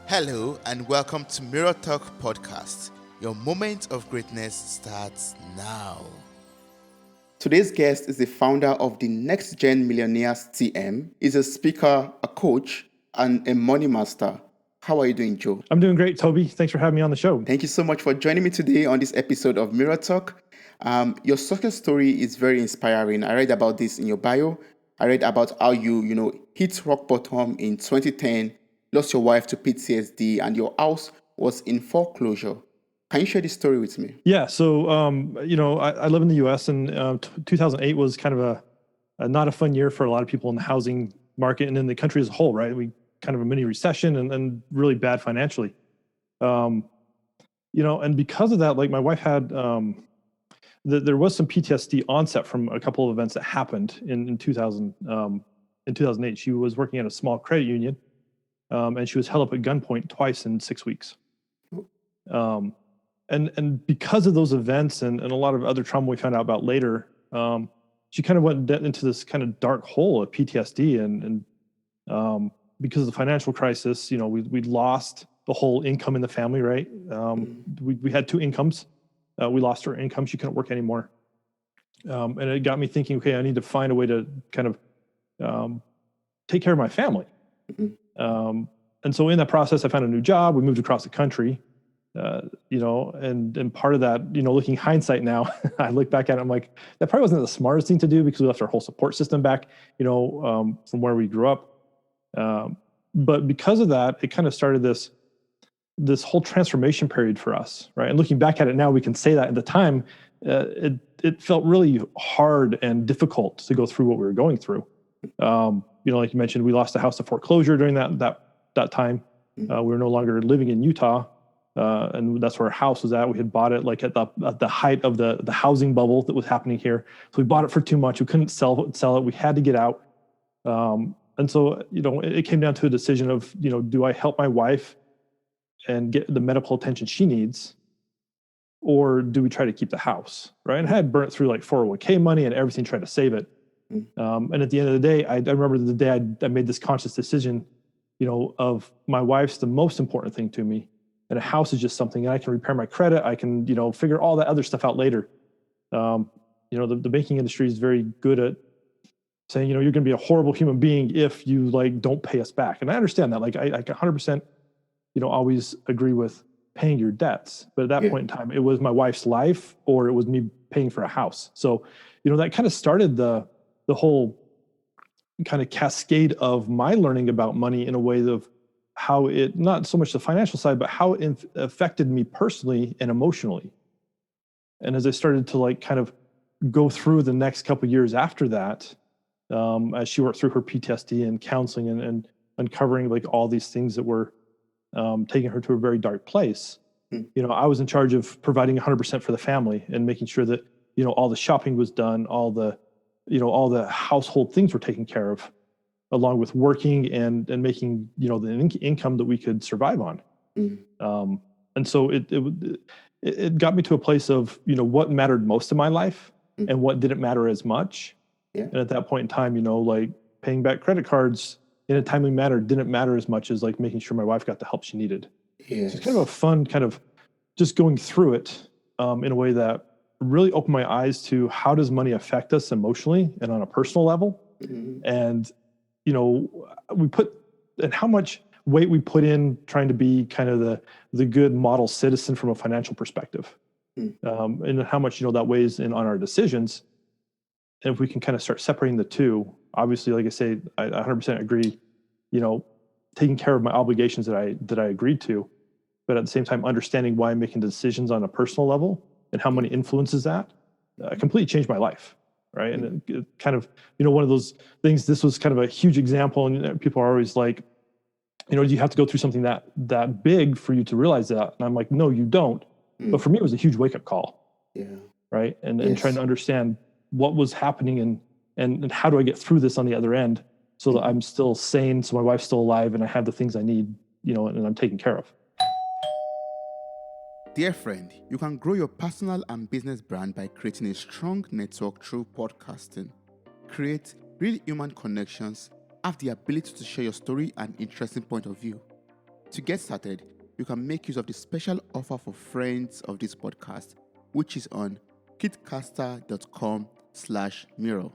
Hello and welcome to Mirror Talk Podcast. Your moment of greatness starts now. Today's guest is the founder of the NextGen MillionairesTM. He's a speaker, a coach, and a money master. How are you doing, Joe? I'm doing great, Toby. Thanks for having me on the show. Thank you so much for joining me today on this episode of Mirror Talk. Your success story is very inspiring. I read about this in your bio. I read about how you hit rock bottom in 2010, lost your wife to PTSD, and your house was in foreclosure. Can you share this story with me? Yeah. So, I live in the U.S. and 2008 was kind of a not a fun year for a lot of people in the housing market and in the country as a whole, right? We kind of a mini recession and really bad financially. And because of that, like my wife had, there was some PTSD onset from a couple of events that happened in 2008. She was working at a small credit union, and she was held up at gunpoint twice in 6 weeks. And because of those events and a lot of other trauma we found out about later, she kind of went into this kind of dark hole of PTSD. And because of the financial crisis, we lost the whole income in the family, right? We had two incomes. We lost her income. She couldn't work anymore. And it got me thinking, okay, I need to find a way to kind of take care of my family. And so in that process, I found a new job. We moved across the country. And part of that, looking hindsight now, I look back at it, I'm like, that probably wasn't the smartest thing to do because we left our whole support system back, from where we grew up. But because of that, it kind of started this whole transformation period for us, right? And looking back at it now, we can say that at the time, it felt really hard and difficult to go through what we were going through. Like you mentioned, we lost the house to foreclosure during that time. We were no longer living in Utah. And that's where our house was at. We had bought it like at the height of the housing bubble that was happening here. So we bought it for too much. We couldn't sell it. We had to get out. And so, it came down to a decision of, do I help my wife and get the medical attention she needs, or do we try to keep the house, right? And I had burnt through like 401k money and everything, trying to save it. And at the end of the day, I remember the day I made this conscious decision, of my wife's the most important thing to me. And a house is just something, and I can repair my credit. I can, figure all that other stuff out later. The banking industry is very good at saying, you're going to be a horrible human being if you don't pay us back. And I understand that. I 100%, always agree with paying your debts. But at that point in time, it was my wife's life, or it was me paying for a house. So, that kind of started the whole kind of cascade of my learning about money in a way of how it, not so much the financial side, but how it affected me personally and emotionally. And as I started to kind of go through the next couple of years after that, as she worked through her PTSD and counseling and uncovering all these things that were taking her to a very dark place, I was in charge of providing 100% for the family and making sure that, all the shopping was done, all the household things were taken care of, along with working and making, the income that we could survive on. And so it got me to a place of, what mattered most in my life and what didn't matter as much. And at that point in time, paying back credit cards in a timely manner didn't matter as much as making sure my wife got the help she needed. So it's kind of a fun kind of just going through it in a way that really opened my eyes to how does money affect us emotionally and on a personal level. And we put, and how much weight we put in trying to be kind of the good model citizen from a financial perspective, and how much, that weighs in on our decisions. And if we can kind of start separating the two, obviously, like I say, I 100% agree, taking care of my obligations that I agreed to, but at the same time, understanding why I'm making decisions on a personal level and how money influences that, completely changed my life. Right. And it kind of, one of those things, this was kind of a huge example. And people are always like, do you have to go through something that big for you to realize that? And I'm like, no, you don't. But for me, it was a huge wake up call. Right. And trying to understand what was happening and how do I get through this on the other end so that I'm still sane, so my wife's still alive, and I have the things I need, and I'm taken care of. Dear friend, you can grow your personal and business brand by creating a strong network through podcasting. Create real human connections, have the ability to share your story and interesting point of view. To get started, you can make use of the special offer for friends of this podcast, which is on kitcaster.com/mirror.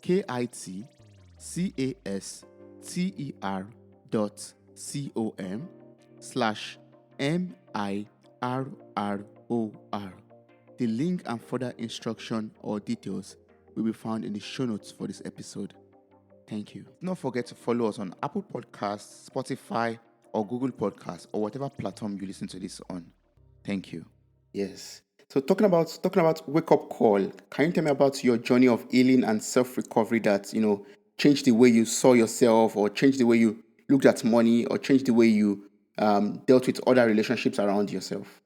kitcaster.com/MIRROR. The link and further instruction or details will be found in the show notes for this episode. Thank you. Don't forget to follow us on Apple Podcasts, Spotify, or Google Podcasts, or whatever platform you listen to this on. Thank you. Yes. So talking about wake up call, can you tell me about your journey of healing and self-recovery that, changed the way you saw yourself, or changed the way you looked at money, or changed the way you dealt with other relationships around yourself?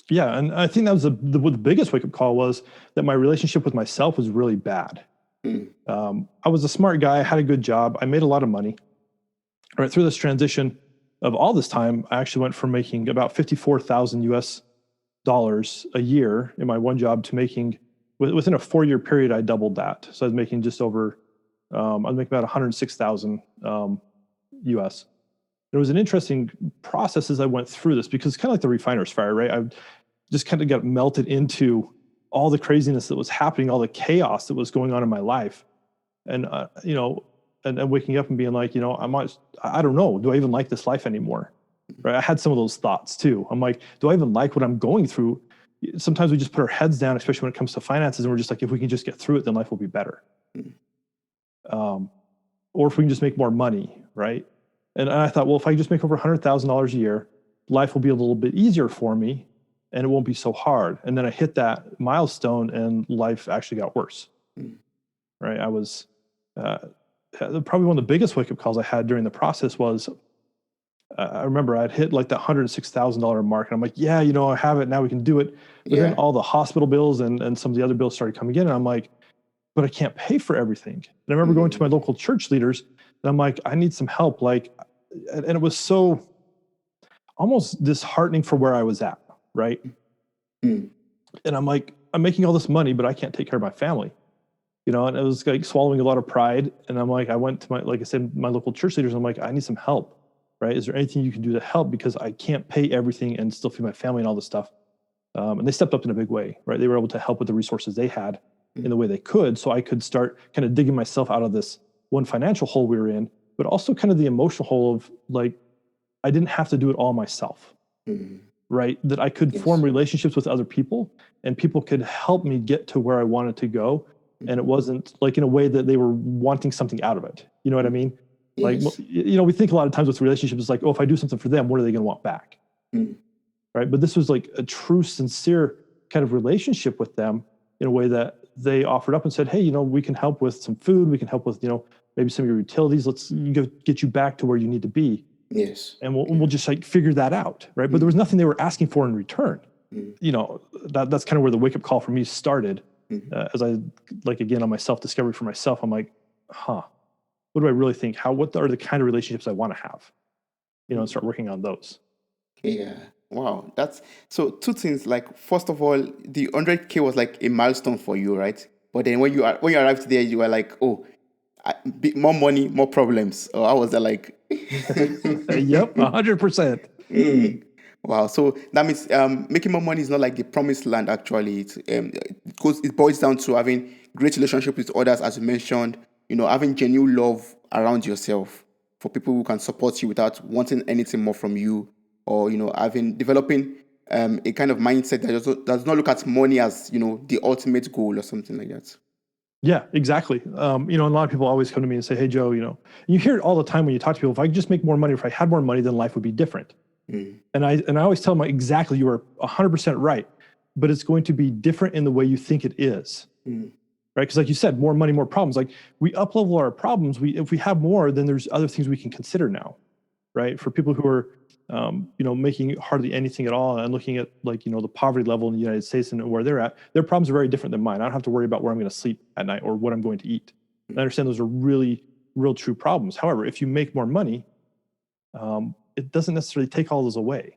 Yeah, and I think that was the biggest wake up call was that my relationship with myself was really bad. I was a smart guy, I had a good job, I made a lot of money. Right through this transition of all this time, I actually went from making about $54,000 US a year in my one job to making within a 4-year period, I doubled that. So I was making just over, I was making about 106,000 US. It was an interesting process as I went through this because it's kind of like the refiner's fire, right? I just kind of got melted into all the craziness that was happening, all the chaos that was going on in my life. And, and waking up and being like, I don't know, do I even like this life anymore? Right? I had some of those thoughts too. I'm like, do I even like what I'm going through? Sometimes we just put our heads down, especially when it comes to finances. And we're just like, if we can just get through it, then life will be better. Or if we can just make more money, right? And I thought, well, if I just make over $100,000 a year, life will be a little bit easier for me and it won't be so hard. And then I hit that milestone and life actually got worse, right? I was, probably one of the biggest wake-up calls I had during the process was, I remember I'd hit like the $106,000 mark and I'm like, yeah, I have it, now we can do it. But then all the hospital bills and some of the other bills started coming in and I'm like, but I can't pay for everything. And I remember going to my local church leaders and I'm like, I need some help. And it was so almost disheartening for where I was at. Right. And I'm like, I'm making all this money, but I can't take care of my family, and it was like swallowing a lot of pride. And I'm like, I went to like I said, my local church leaders. I'm like, I need some help. Right. Is there anything you can do to help? Because I can't pay everything and still feed my family and all this stuff. And they stepped up in a big way. Right. They were able to help with the resources they had in the way they could. So I could start kind of digging myself out of this one financial hole we were in, but also kind of the emotional hole of like, I didn't have to do it all myself, right? That I could form relationships with other people and people could help me get to where I wanted to go. And it wasn't like in a way that they were wanting something out of it. You know what I mean? Like, we think a lot of times with relationships, it's like, oh, if I do something for them, what are they going to want back? Right? But this was like a true, sincere kind of relationship with them in a way that they offered up and said, hey, we can help with some food. We can help with, maybe some of your utilities. Let's get you back to where you need to be. Yes. And we'll just like figure that out. Right. But there was nothing they were asking for in return. That's kind of where the wake up call for me started. As I again, on my self-discovery for myself, I'm like, what do I really think? What are the kind of relationships I want to have? And start working on those. Yeah. Wow. That's so two things. Like, first of all, the 100K was like a milestone for you, right? But then when you arrived there, you were like, oh, more money, more problems. Or how was that like? Yep, 100%. Wow. So that means making more money is not like the promised land. Actually, it boils down to having great relationship with others, as you mentioned. Having genuine love around yourself for people who can support you without wanting anything more from you, or developing a kind of mindset that does not look at money as the ultimate goal or something like that. Yeah, exactly. A lot of people always come to me and say, hey, Joe, you hear it all the time when you talk to people, if I could just make more money, if I had more money, then life would be different. And I always tell them exactly, you are 100% right, but it's going to be different in the way you think it is. Right? Because like you said, more money, more problems. Like we up-level our problems. If we have more, then there's other things we can consider now, right? For people who are, making hardly anything at all and looking at the poverty level in the United States and where they're at, their problems are very different than mine. I don't have to worry about where I'm going to sleep at night or what I'm going to eat. I understand those are really real true problems. However, if you make more money, it doesn't necessarily take all those away.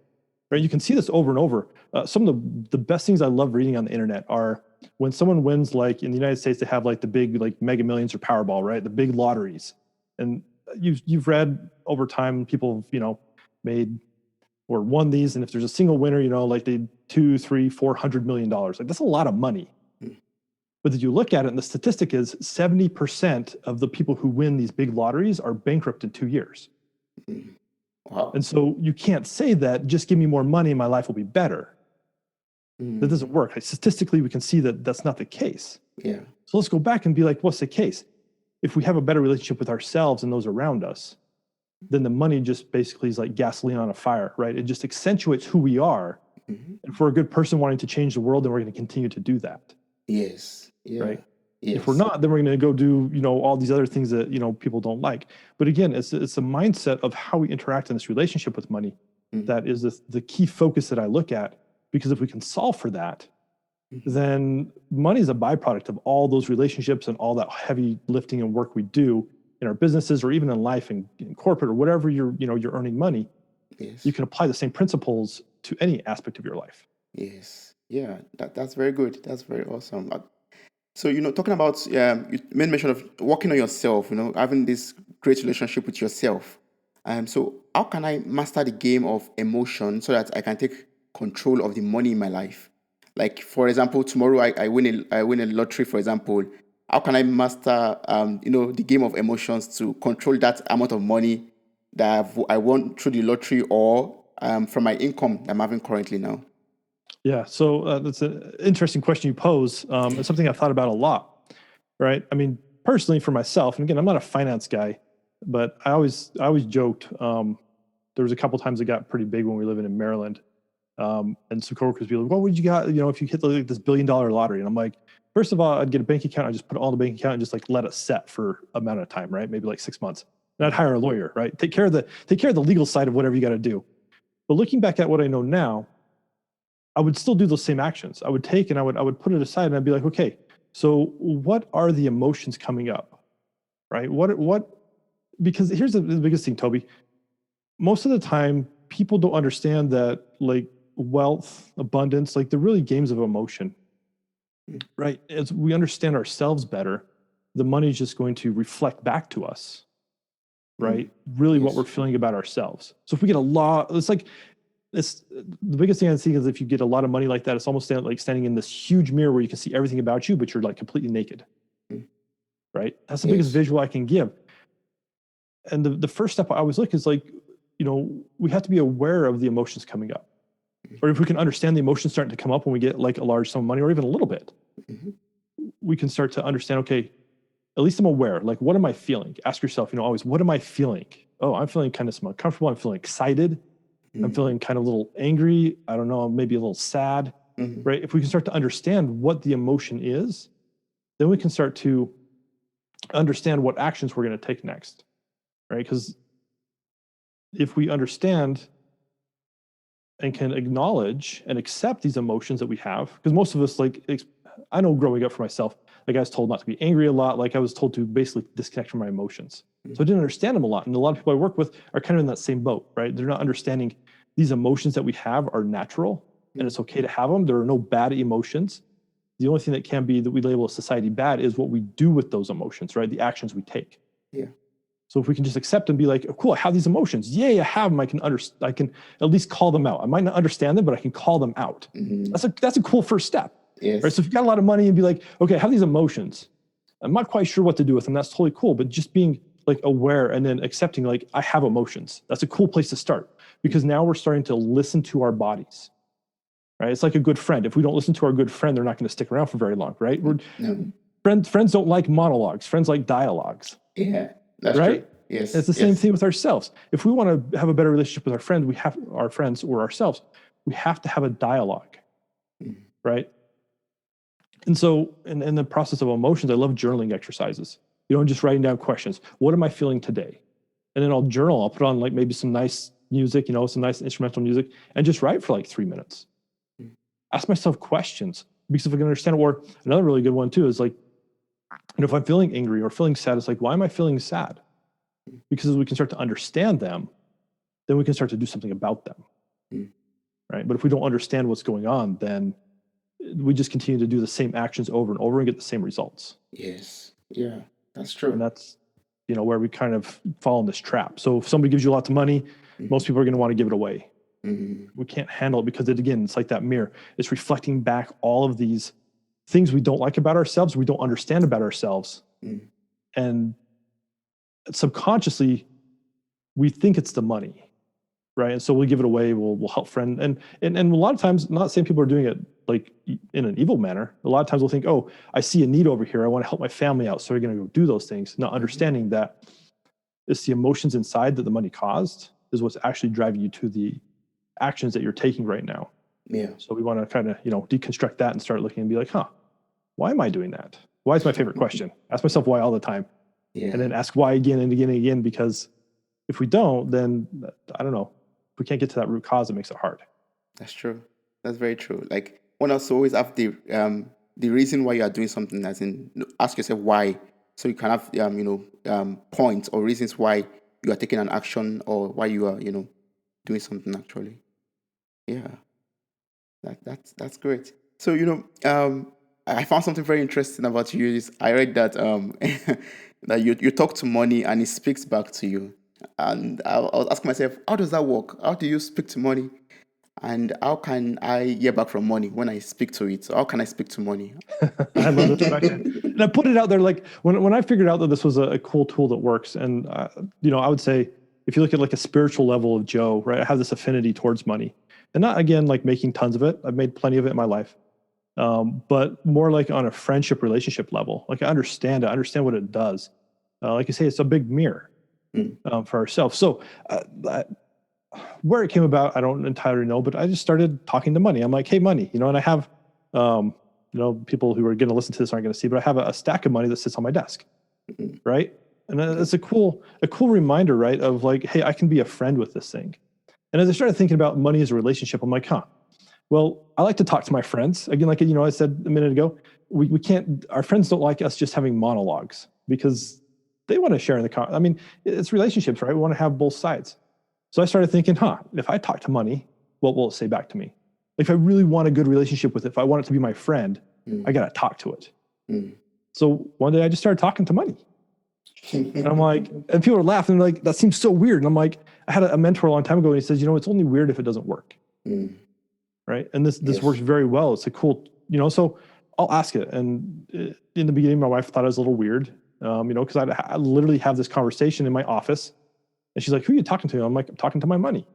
Right? You can see this over and over. Some of the best things I love reading on the internet are when someone wins, like in the United States, they have like the big Mega Millions or Powerball, right? The big lotteries. And you've read over time, people, made or won these, and if there's a single winner, like they $200, $300, $400 million, like that's a lot of money. But if you look at it, and the statistic is 70% of the people who win these big lotteries are bankrupt in 2 years. Wow. And so you can't say that just give me more money and my life will be better. That doesn't work. Statistically, we can see that that's not the case. Yeah. So let's go back and be like, what's the case? If we have a better relationship with ourselves and those around us, then the money just basically is like gasoline on a fire, right? It just accentuates who we are. And if we're a good person wanting to change the world, then we're going to continue to do that. Yes. Yeah. Right. Yes. If we're not, then we're going to go do, all these other things that, people don't like. But again, it's a mindset of how we interact in this relationship with money. That is the key focus that I look at, because if we can solve for that, then money is a byproduct of all those relationships and all that heavy lifting and work we do in our businesses, or even in life and in corporate, or whatever you're earning money. Yes. You can apply the same principles to any aspect of your life. Yes. Yeah. That's very good. That's very awesome. So, talking about, you made mention of working on yourself, having this great relationship with yourself. So how can I master the game of emotion so that I can take control of the money in my life? Like, for example, tomorrow I win a lottery, for example. How can I master, the game of emotions to control that amount of money that I won through the lottery, or from my income that I'm having currently now? Yeah, so that's an interesting question you pose. It's something I've thought about a lot, right? I mean, personally for myself, and again, I'm not a finance guy, but I always joked. There was a couple times it got pretty big when we were living in Maryland, and some coworkers would be like, "What would you got? If you hit this $1 billion lottery?" And I'm like, first of all, I'd get a bank account. I just put it all in the bank account and just like let it set for amount of time, right? Maybe like 6 months. And I'd hire a lawyer, right? Take care of the legal side of whatever you got to do. But looking back at what I know now, I would still do those same actions. I would take and I would put it aside, and I'd be like, okay, so what are the emotions coming up, right? Because here's the biggest thing, Toby. Most of the time, people don't understand that like wealth, abundance, like they're really games of emotion, right? As we understand ourselves better, the money is just going to reflect back to us, right? Really what we're feeling about ourselves. So if we get the biggest thing I see is if you get a lot of money like that, it's almost like standing in this huge mirror where you can see everything about you, but you're like completely naked, right? That's the biggest visual I can give. And the first step I always look is like, we have to be aware of the emotions coming up. Or if we can understand the emotions starting to come up when we get like a large sum of money, or even a little bit, we can start to understand, okay, at least I'm aware. Like, what am I feeling? Ask yourself, always, what am I feeling? Oh, I'm feeling kind of uncomfortable. I'm feeling excited. I'm feeling kind of a little angry. I don't know, maybe a little sad, right? If we can start to understand what the emotion is, then we can start to understand what actions we're going to take next, right? Because if we understand and can acknowledge and accept these emotions that we have, because most of us, like, I know growing up for myself, like I was told not to be angry a lot. Like I was told to basically disconnect from my emotions. So I didn't understand them a lot. And a lot of people I work with are kind of in that same boat, right? They're not understanding these emotions that we have are natural and it's okay to have them. There are no bad emotions. The only thing that can be that we label as society bad is what we do with those emotions, right? The actions we take. Yeah. So if we can just accept and be like, oh, cool, I have these emotions. Yay, I have them. I can at least call them out. I might not understand them, but I can call them out. That's a cool first step. Yes. Right? So if you've got a lot of money and be like, okay, I have these emotions. I'm not quite sure what to do with them. That's totally cool. But just being like aware and then accepting, like, I have emotions. That's a cool place to start, because now we're starting to listen to our bodies, right? It's like a good friend. If we don't listen to our good friend, they're not going to stick around for very long, right? Friends don't like monologues. Friends like dialogues. Yeah, that's right? true. Yes. It's the same thing with ourselves. If we want to have a better relationship with our friends or ourselves, we have to have a dialogue, right? And so in the process of emotions, I love journaling exercises. Just writing down questions. What am I feeling today? And then I'll journal. I'll put on like maybe some nice music, some nice instrumental music, and just write for like 3 minutes. Ask myself questions, because if I can understand it. Or another really good one too is like, if I'm feeling angry or feeling sad, it's like, why am I feeling sad? Because as we can start to understand them, then we can start to do something about them. Right? But if we don't understand what's going on, then we just continue to do the same actions over and over and get the same results. Yes. Yeah, that's true. And that's, where we kind of fall in this trap. So if somebody gives you lots of money, most people are going to want to give it away. We can't handle it because it's like that mirror. It's reflecting back all of these things we don't like about ourselves, we don't understand about ourselves. And subconsciously, we think it's the money, right? And so we'll give it away, we'll help friend. And a lot of times, not saying people are doing it like in an evil manner. A lot of times we'll think, oh, I see a need over here. I want to help my family out. So we're going to go do those things, not understanding that it's the emotions inside that the money caused is what's actually driving you to the actions that you're taking right now. Yeah. So we want to kind of, deconstruct that and start looking and be like, why am I doing that? Why is my favorite question? Ask myself why all the time. Yeah. And then ask why again and again and again, because if we don't, then I don't know. If we can't get to that root cause, it makes it hard. That's true. That's very true. Like one else always have the reason why you are doing something, as in ask yourself why, so you can have points or reasons why you are taking an action or why you are doing something actually. Yeah, that's great. So I found something very interesting about you. I read that that you talk to money and it speaks back to you. And I was asking myself, how does that work? How do you speak to money? And how can I hear back from money when I speak to it? So how can I speak to money? I love this question. And I put it out there like when I figured out that this was a cool tool that works. And, I would say, if you look at like a spiritual level of Joe, right, I have this affinity towards money. And not, again, like making tons of it. I've made plenty of it in my life. But more like on a friendship relationship level. Like I understand what it does. Like you say, it's a big mirror for ourselves. So where it came about, I don't entirely know, but I just started talking to money. I'm like, hey, money, and I have, people who are going to listen to this aren't going to see, but I have a stack of money that sits on my desk, right? And it's a cool reminder, right? Of like, hey, I can be a friend with this thing. And as I started thinking about money as a relationship, I'm like, well, I like to talk to my friends. Again, like, I said a minute ago, we can't, our friends don't like us just having monologues because they want to share in the it's relationships, right? We want to have both sides. So I started thinking, if I talk to money, what will it say back to me? If I really want a good relationship with it, if I want it to be my friend, I got to talk to it. So one day I just started talking to money. And I'm like, and people are laughing like, that seems so weird. And I'm like, I had a mentor a long time ago and he says, it's only weird if it doesn't work. Right. And this works very well. It's a cool, so I'll ask it. And in the beginning, my wife thought it was a little weird, because I literally have this conversation in my office. And she's like, who are you talking to? I'm like, I'm talking to my money.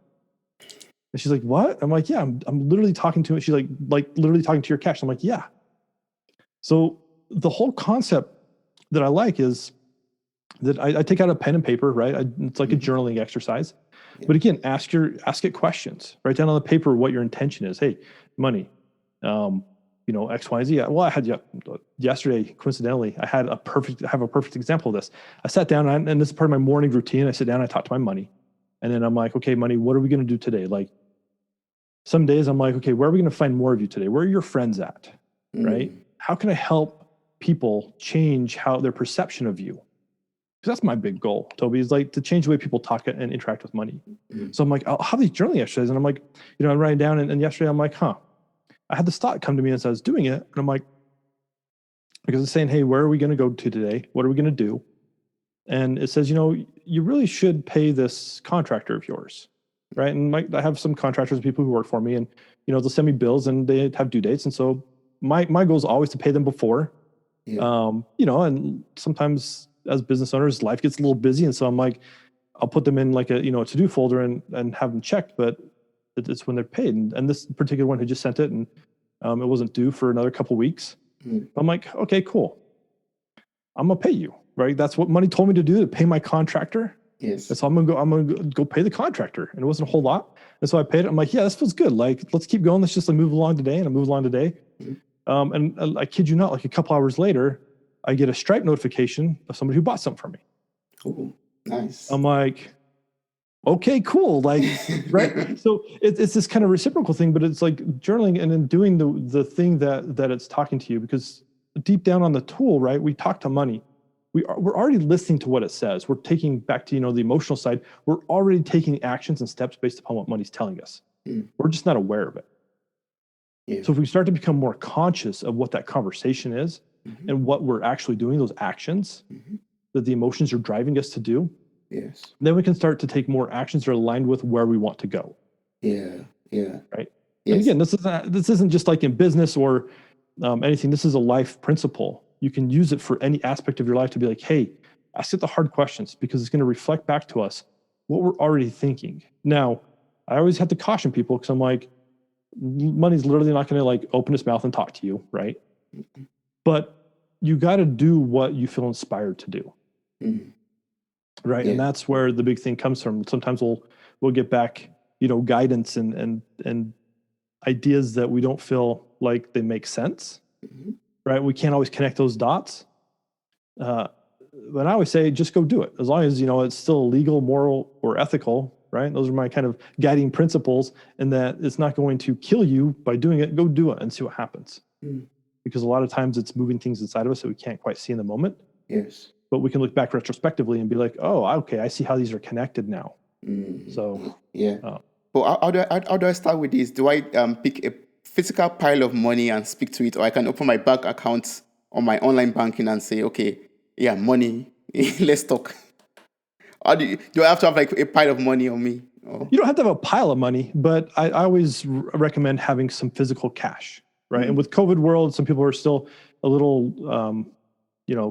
And she's like, what? I'm like, yeah, I'm literally talking to it. She's like literally talking to your cash. I'm like, yeah. So the whole concept that I like is that I take out a pen and paper, right? It's like a journaling exercise. But again, ask it questions. Write down on the paper what your intention is. Hey, money, X, Y, Z. Well, I had yesterday, coincidentally, I have a perfect example of this. I sat down and this is part of my morning routine. I sit down, I talk to my money. And then I'm like, okay, money, what are we going to do today? Like some days I'm like, okay, where are we going to find more of you today? Where are your friends at? Right? How can I help people change their perception of you? Because that's my big goal, Toby, is like to change the way people talk and interact with money. So I'm like, I'll have these journaling exercises. And I'm like, I'm writing down. And yesterday I'm like, I had this thought come to me as I was doing it. And I'm like, because it's saying, hey, where are we going to go to today? What are we going to do? And it says, you really should pay this contractor of yours, right? And I have some contractors, people who work for me, and, they'll send me bills and they have due dates. And so my goal is always to pay them before, and sometimes as business owners, life gets a little busy. And so I'm like, I'll put them in like a to-do folder and have them checked, but it's when they're paid. And this particular one who just sent it and it wasn't due for another couple of weeks. I'm like, okay, cool. I'm going to pay you, right? That's what money told me to do, to pay my contractor. Yes. And so I'm going to go pay the contractor. And it wasn't a whole lot. And so I paid it. I'm like, yeah, this feels good. Like, let's keep going. Let's just like move along today. And I move along today. And I kid you not, like a couple hours later, I get a Stripe notification of somebody who bought something for me. Oh, nice. I'm like, okay, cool. Like, right. So it's this kind of reciprocal thing, but it's like journaling and then doing the thing that it's talking to you, because deep down on the tool, right? We talk to money. We're already listening to what it says. We're taking back to, the emotional side. We're already taking actions and steps based upon what money's telling us. We're just not aware of it. Yeah. So if we start to become more conscious of what that conversation is and what we're actually doing, those actions that the emotions are driving us to do, Yes. Then we can start to take more actions that are aligned with where we want to go. Yeah. Yeah. Right. Yes. And again, this isn't just like in business or anything. This is a life principle. You can use it for any aspect of your life to be like, hey, ask it the hard questions because it's going to reflect back to us what we're already thinking. Now, I always have to caution people because I'm like, money's literally not going to like open its mouth and talk to you, right? Mm-hmm. But you got to do what you feel inspired to do, right? Yeah. And that's where the big thing comes from. Sometimes we'll get back, guidance and ideas that we don't feel like they make sense, right? We can't always connect those dots. But I always say, just go do it. As long as, it's still legal, moral, or ethical, right? Those are my kind of guiding principles, and that it's not going to kill you by doing it. Go do it and see what happens. Because a lot of times it's moving things inside of us that we can't quite see in the moment. Yes. But we can look back retrospectively and be like, oh, okay, I see how these are connected now. So, yeah. But how do I start with this? Do I pick a physical pile of money and speak to it, or I can open my bank account on my online banking and say, okay, yeah, money, let's talk? Or do I have to have like a pile of money on me? You don't have to have a pile of money, but I always recommend having some physical cash, right? And with COVID world, some people are still a little,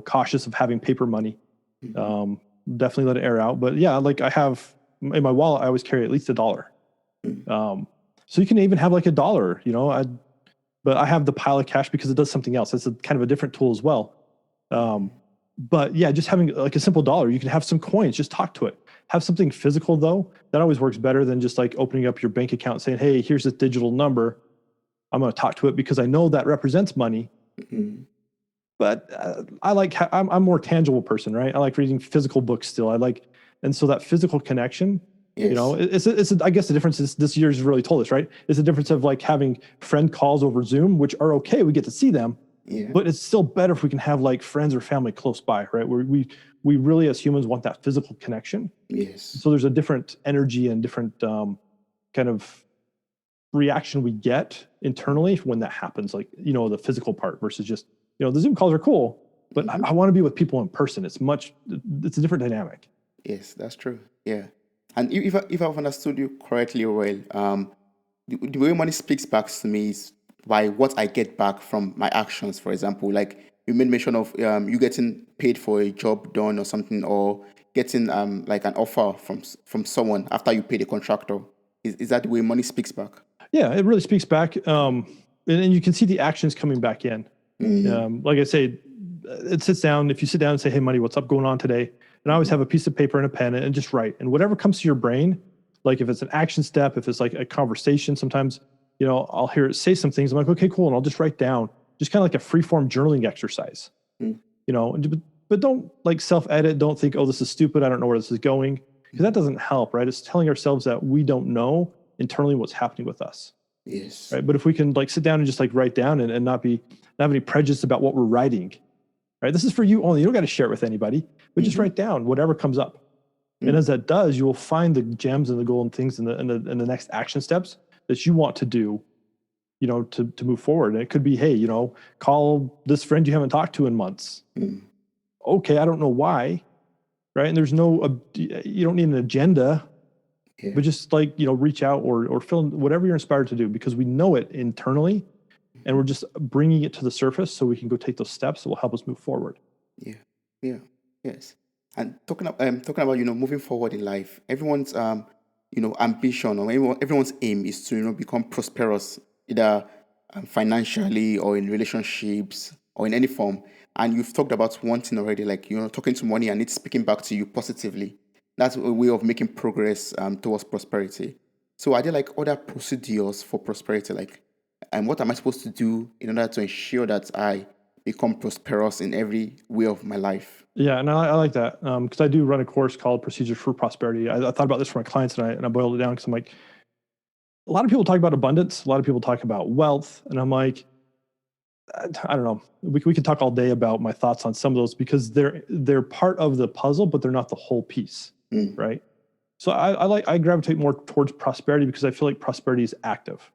cautious of having paper money. Definitely let it air out. But yeah, like I have in my wallet, I always carry at least $1. So you can even have like $1, but I have the pile of cash because it does something else. It's a kind of a different tool as well. But yeah, just having like a simple dollar, you can have some coins, just talk to it. Have something physical though. That always works better than just like opening up your bank account and saying, hey, here's this digital number. I'm going to talk to it because I know that represents money. But I'm a more tangible person, right? I like reading physical books still. And so that physical connection, it's I guess the difference is this year's really told us, right? It's the difference of like having friend calls over Zoom, which are okay. We get to see them. But it's still better if we can have like friends or family close by, right? Where we really as humans want that physical connection. Yes. So there's a different energy and different kind of reaction we get internally when that happens, like, the physical part versus just, the Zoom calls are cool, but I want to be with people in person. It's a different dynamic. Yes, that's true. Yeah. And if I've understood you correctly, well, the way money speaks back to me is by what I get back from my actions. For example, like you made mention of you getting paid for a job done or something, or getting like an offer from someone after you pay the contractor. Is that the way money speaks back? Yeah, it really speaks back. And you can see the actions coming back in. Like I say, it sits down. If you sit down and say, hey, money, what's up going on today? And I always have a piece of paper and a pen and just write. And whatever comes to your brain, like if it's an action step, if it's like a conversation, sometimes, I'll hear it say some things. I'm like, okay, cool. And I'll just write down, just kind of like a free-form journaling exercise, but don't like self-edit. Don't think, oh, this is stupid. I don't know where this is going. Because that doesn't help, right? It's telling ourselves that we don't know internally what's happening with us. Yes. Right. But if we can like sit down and just like write down and not have any prejudice about what we're writing, right? This is for you only. You don't got to share it with anybody, but just write down whatever comes up. And as that does, you will find the gems and the golden things and the next action steps that you want to do, to move forward. And it could be, hey, call this friend you haven't talked to in months. Okay. I don't know why. Right. And there's you don't need an agenda. Yeah. But just like, reach out or fill in whatever you're inspired to do, because we know it internally and we're just bringing it to the surface so we can go take those steps that will help us move forward. Yeah. Yeah. Yes. And talking about, moving forward in life, everyone's, ambition or everyone's aim is to, become prosperous, either financially or in relationships or in any form. And you've talked about one thing already, like, talking to money and it's speaking back to you positively. That's a way of making progress towards prosperity. So are there like other procedures for prosperity? Like, and what am I supposed to do in order to ensure that I become prosperous in every way of my life? Yeah, and I like that because I do run a course called Procedures for Prosperity. I thought about this for my clients and I boiled it down because I'm like, a lot of people talk about abundance. A lot of people talk about wealth. And I'm like, I don't know. We can talk all day about my thoughts on some of those because they're part of the puzzle, but they're not the whole piece. Right. So I gravitate more towards prosperity because I feel like prosperity is active,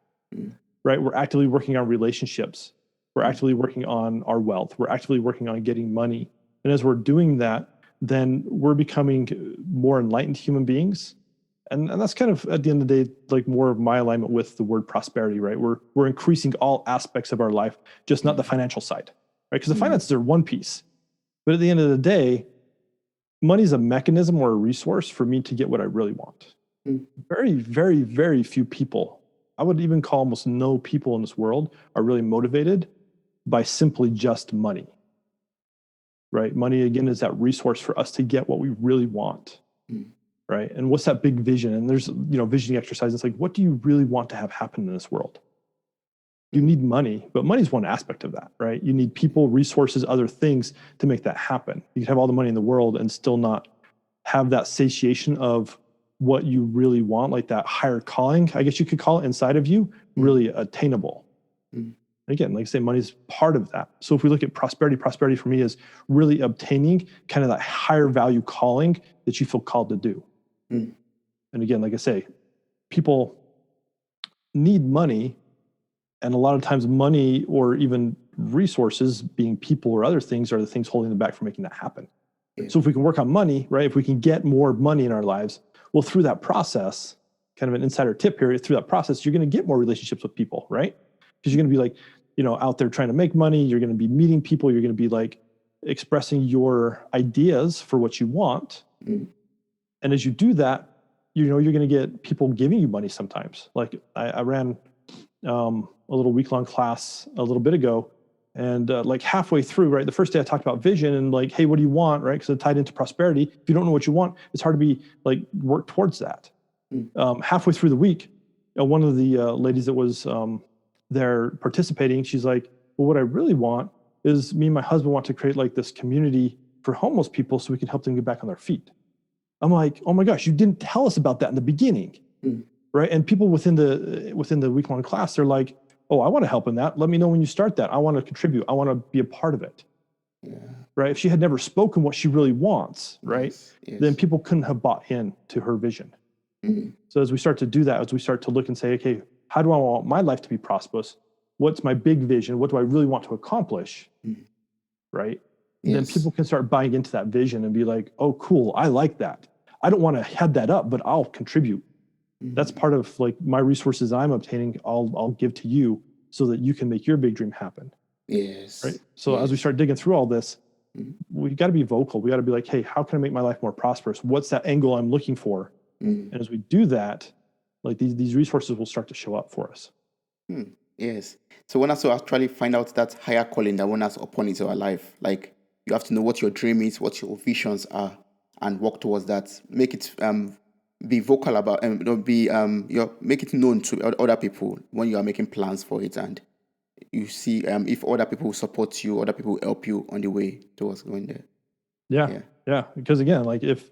right? We're actively working on relationships. We're actively working on our wealth. We're actively working on getting money. And as we're doing that, then we're becoming more enlightened human beings. And that's kind of, at the end of the day, like more of my alignment with the word prosperity, right? We're increasing all aspects of our life, just not the financial side, right? Because the finances are one piece. But at the end of the day, money is a mechanism or a resource for me to get what I really want. Very, very, very few people, I would even call almost no people in this world, are really motivated by simply just money, right? Money, again, is that resource for us to get what we really want, right? And what's that big vision? And there's, visioning exercise. It's like, what do you really want to have happen in this world? You need money, but money is one aspect of that, right? You need people, resources, other things to make that happen. You can have all the money in the world and still not have that satiation of what you really want, like that higher calling, I guess you could call it, inside of you, really attainable. Again, like I say, money is part of that. So if we look at prosperity for me is really obtaining kind of that higher value calling that you feel called to do. And again, like I say, people need money, and a lot of times money or even resources, being people or other things, are the things holding them back from making that happen. So if we can work on money, right, if we can get more money in our lives, well, through that process, kind of an insider tip here, through that process, you're going to get more relationships with people, right? Because you're going to be like, out there trying to make money. You're going to be meeting people. You're going to be like expressing your ideas for what you want. And as you do that, you're going to get people giving you money sometimes. Like I ran a little week-long class a little bit ago, and like halfway through, right, the first day I talked about vision and like, hey, what do you want, right? Because it tied into prosperity. If you don't know what you want, it's hard to be like work towards that. Halfway through the week, one of the ladies that was there participating, she's like, well, what I really want is me and my husband want to create like this community for homeless people so we can help them get back on their feet. I'm like, oh my gosh, you didn't tell us about that in the beginning, right? And people within the week-long class, they're like, oh, I want to help in that. Let me know when you start that. I want to contribute. I want to be a part of it. Right? If she had never spoken what she really wants, right, then people couldn't have bought in to her vision. So as we start to do that, as we start to look and say, okay, how do I want my life to be prosperous? What's my big vision? What do I really want to accomplish? Right? Then people can start buying into that vision and be like, oh, cool, I like that. I don't want to head that up, but I'll contribute. That's part of like my resources I'm obtaining. I'll give to you so that you can make your big dream happen. Right. So as we start digging through all this, we got to be vocal. We got to be like, hey, how can I make my life more prosperous? What's that angle I'm looking for? And as we do that, like these resources will start to show up for us. Yes. So one has to actually find out that higher calling that one has upon into our life. Like you have to know what your dream is, what your visions are, and work towards that. Make it be vocal about and make it known to other people when you are making plans for it, and you see if other people support you, other people help you on the way towards going there. Yeah. Because again, like if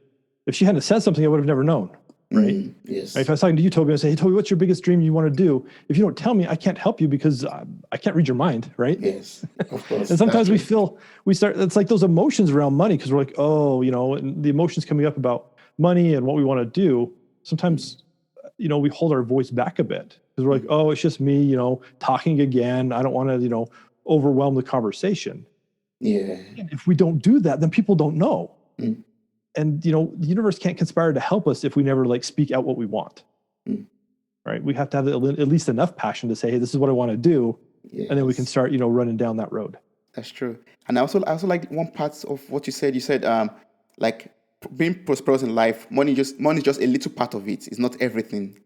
she hadn't said something, I would have never known. Right. Yes. Right? If I was talking to you, Toby, I say, hey, Toby, what's your biggest dream you want to do? If you don't tell me, I can't help you because I can't read your mind. Right. Yes. Of course. And sometimes it's like those emotions around money because we're like, oh, and the emotions coming up about money and what we want to do. Sometimes, we hold our voice back a bit because we're like, oh, it's just me, talking again. I don't want to, overwhelm the conversation. Yeah. And if we don't do that, then people don't know. And, the universe can't conspire to help us if we never like speak out what we want. Right. We have to have at least enough passion to say, hey, this is what I want to do. Yes. And then we can start, running down that road. That's true. And I also like one part of what you said. You said, like being prosperous in life, money is just a little part of it. It's not everything.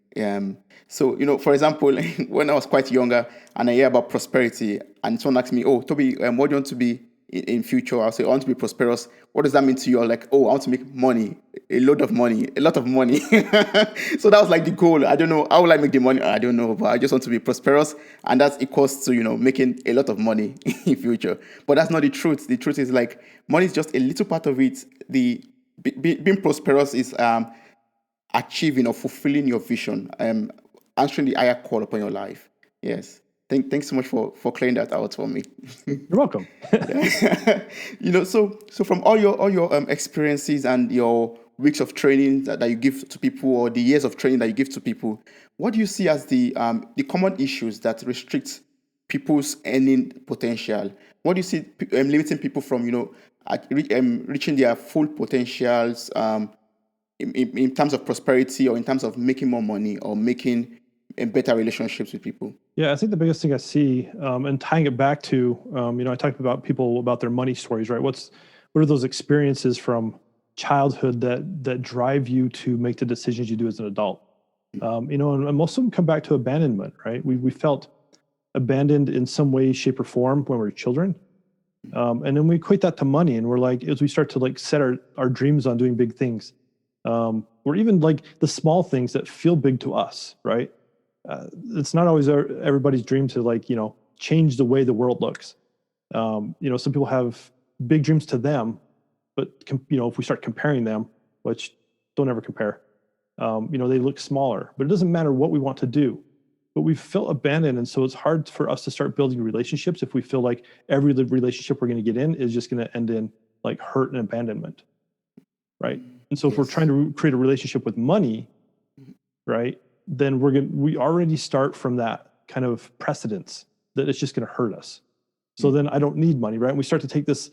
So, for example, when I was quite younger and I hear about prosperity and someone asks me, oh, Toby, what do you want to be in future? I'll say, I want to be prosperous. What does that mean to you? I'm like, oh, I want to make money, a lot of money. So that was like the goal. I don't know. How will I make the money? I don't know, but I just want to be prosperous. And that's equals to, making a lot of money in future. But that's not the truth. The truth is like money is just a little part of it. Being prosperous is achieving or fulfilling your vision, answering the higher call upon your life. Yes. Thanks so much for clearing that out for me. You're welcome. So from all your experiences and your weeks of training that you give to people, or the years of training that you give to people, what do you see as the common issues that restrict people's earning potential? What do you see limiting people from reaching their full potentials in terms of prosperity, or in terms of making more money, or making better relationships with people? Yeah, I think the biggest thing I see, and tying it back to, I talked about people about their money stories, right? What are those experiences from childhood that drive you to make the decisions you do as an adult? And most of them come back to abandonment, right? We felt abandoned in some way, shape, or form when we were children. And then we equate that to money, and we're like, as we start to like set our dreams on doing big things, or even like the small things that feel big to us, right? It's not always everybody's dream to like, change the way the world looks. Some people have big dreams to them, but if we start comparing them, which don't ever compare, they look smaller, but it doesn't matter what we want to do. But we feel abandoned. And so it's hard for us to start building relationships if we feel like every relationship we're going to get in is just going to end in like hurt and abandonment. Right. And so if we're trying to create a relationship with money, right, then we already start from that kind of precedence that it's just going to hurt us. So then I don't need money. Right. And we start to take this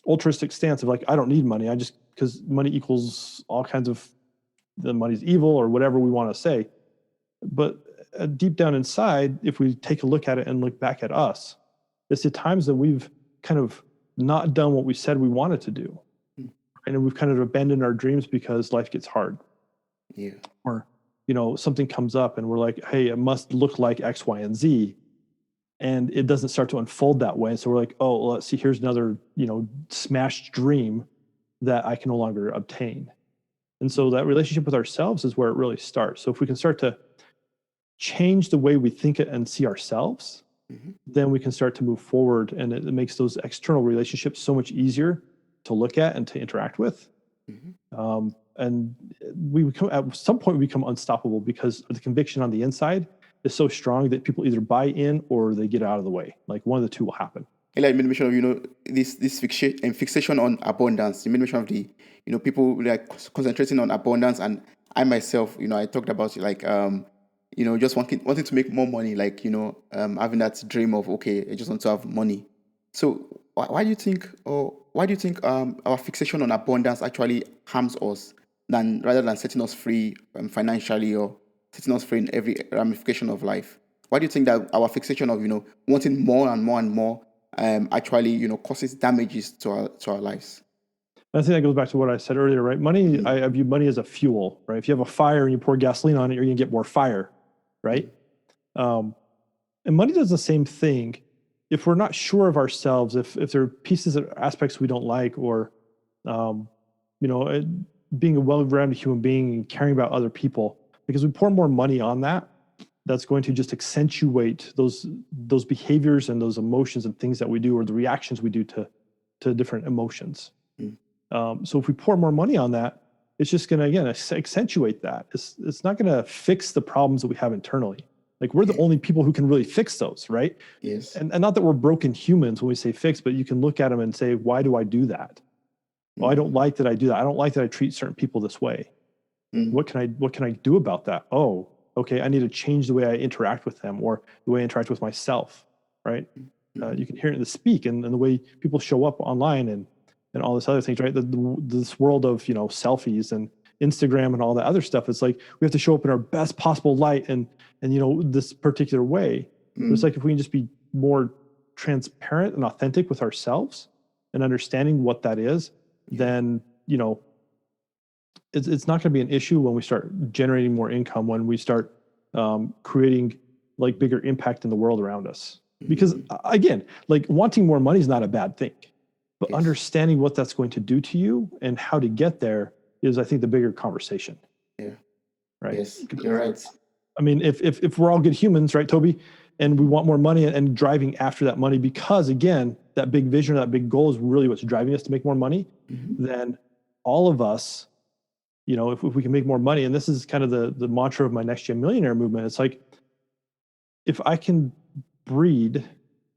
altruistic stance of like, I don't need money. Because money equals all kinds of, the money's evil or whatever we want to say. But deep down inside, if we take a look at it and look back at us, it's the times that we've kind of not done what we said we wanted to do. And we've kind of abandoned our dreams because life gets hard. Yeah. Or, something comes up and we're like, hey, it must look like X, Y, and Z. And it doesn't start to unfold that way. So we're like, oh, well, let's see, here's another, smashed dream that I can no longer obtain. And so that relationship with ourselves is where it really starts. So if we can start to change the way we think and see ourselves, then we can start to move forward, and it makes those external relationships so much easier to look at and to interact with. And at some point we become unstoppable because the conviction on the inside is so strong that people either buy in or they get out of the way. Like one of the two will happen. Like you made mention of, this fixation on abundance. You made mention of the, people like concentrating on abundance, and I myself, I talked about like, just wanting to make more money, like, having that dream of, okay, I just want to have money. So why do you think our fixation on abundance actually harms us rather than setting us free financially, or setting us free in every ramification of life? Why do you think that our fixation of, wanting more and more and more actually, causes damages to our lives? I think that goes back to what I said earlier, right? Money, I view money as a fuel, right? If you have a fire and you pour gasoline on it, you're going to get more fire, right? And money does the same thing. If we're not sure of ourselves, if there are pieces or aspects we don't like, or, being a well-rounded human being and caring about other people, because we pour more money on that, that's going to just accentuate those behaviors and those emotions and things that we do, or the reactions we do to different emotions. So if we pour more money on that, it's just going to, again, accentuate that. It's not going to fix the problems that we have internally. Like we're the only people who can really fix those, right? Yes. And not that we're broken humans when we say fix, but you can look at them and say, why do I do that? Well, I don't like that I do that. I don't like that I treat certain people this way. What can I do about that? Oh, okay, I need to change the way I interact with them, or the way I interact with myself, right? You can hear it in the speak and the way people show up online and all this other things, right? This world of, selfies and Instagram and all that other stuff. It's like we have to show up in our best possible light and this particular way. It's like if we can just be more transparent and authentic with ourselves and understanding what that is, then, it's not going to be an issue when we start generating more income, when we start creating like bigger impact in the world around us. Because again, like wanting more money is not a bad thing, but understanding what that's going to do to you and how to get there is, I think, the bigger conversation. Yeah. Right. Yes, you're right. I mean, if we're all good humans, right, Toby, and we want more money and driving after that money, because again, that big vision, that big goal is really what's driving us to make more money, then all of us, if we can make more money, and this is kind of the mantra of my NextGen Millionaire movement, it's like, if I can breed,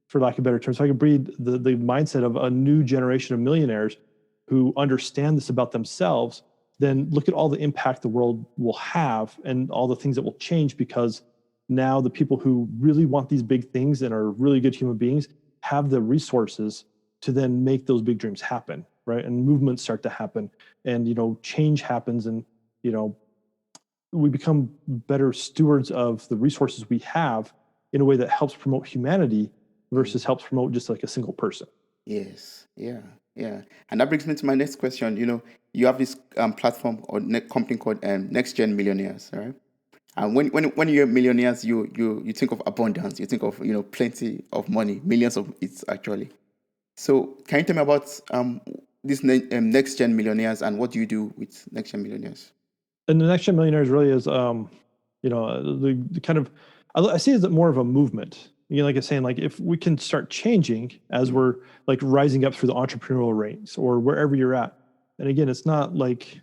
for lack of better terms, if I can breed the mindset of a new generation of millionaires who understand this about themselves, then look at all the impact the world will have and all the things that will change, because now the people who really want these big things and are really good human beings have the resources to then make those big dreams happen. right? And movements start to happen, and change happens, and we become better stewards of the resources we have in a way that helps promote humanity versus helps promote just like a single person. Yes. Yeah. Yeah. And that brings me to my next question. You have this platform or company called NextGen Millionaires, right? And when you're millionaires, you think of abundance. You think of plenty of money, millions of it actually. So can you tell me about this NextGen Millionaires and what do you do with NextGen Millionaires? And the NextGen Millionaires really is, the kind of, I see it as more of a movement. Like I was saying, like if we can start changing as we're like rising up through the entrepreneurial ranks or wherever you're at. And again, it's not like,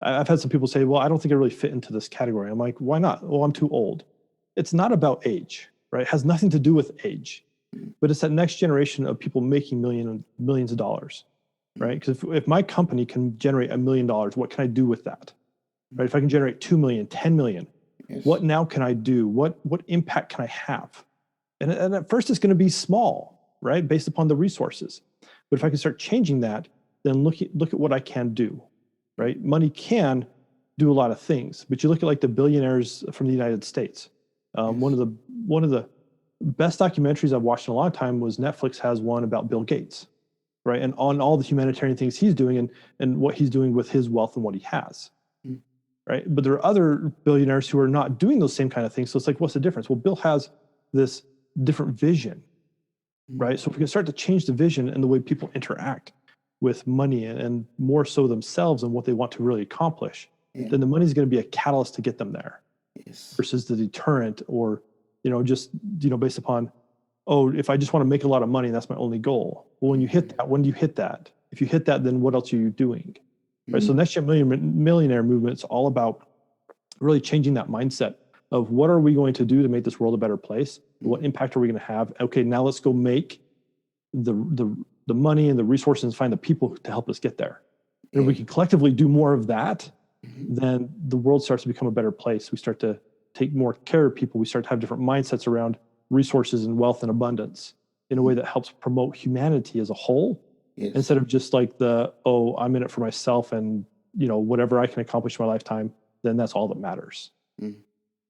I've had some people say, well, I don't think I really fit into this category. I'm like, why not? Well, I'm too old. It's not about age, right? It has nothing to do with age, but it's that next generation of people making millions of dollars, right? Because if my company can generate $1 million, what can I do with that? Right? If I can generate 2 million, 10 million, what now can I do? What impact can I have? And at first it's going to be small, right? Based upon the resources. But if I can start changing that, then look at what I can do, right? Money can do a lot of things, but you look at like the billionaires from the United States. One of the best documentaries I've watched in a long time was Netflix has one about Bill Gates, right? And on all the humanitarian things he's doing and what he's doing with his wealth and what he has. Right. But there are other billionaires who are not doing those same kind of things. So it's like, what's the difference? Well, Bill has this different vision, right? So if we can start to change the vision and the way people interact with money and more so themselves and what they want to really accomplish, then the money is going to be a catalyst to get them there versus the deterrent or, just, based upon, if I just want to make a lot of money, that's my only goal. Well, when do you hit that? If you hit that, then what else are you doing? Right. So NextGen Millionaire movement is all about really changing that mindset of what are we going to do to make this world a better place? What impact are we going to have? Okay, now let's go make the money and the resources and find the people to help us get there. And if we can collectively do more of that, then the world starts to become a better place. We start to take more care of people. We start to have different mindsets around resources and wealth and abundance in a way that helps promote humanity as a whole. Instead of just like I'm in it for myself and, whatever I can accomplish in my lifetime, then that's all that matters.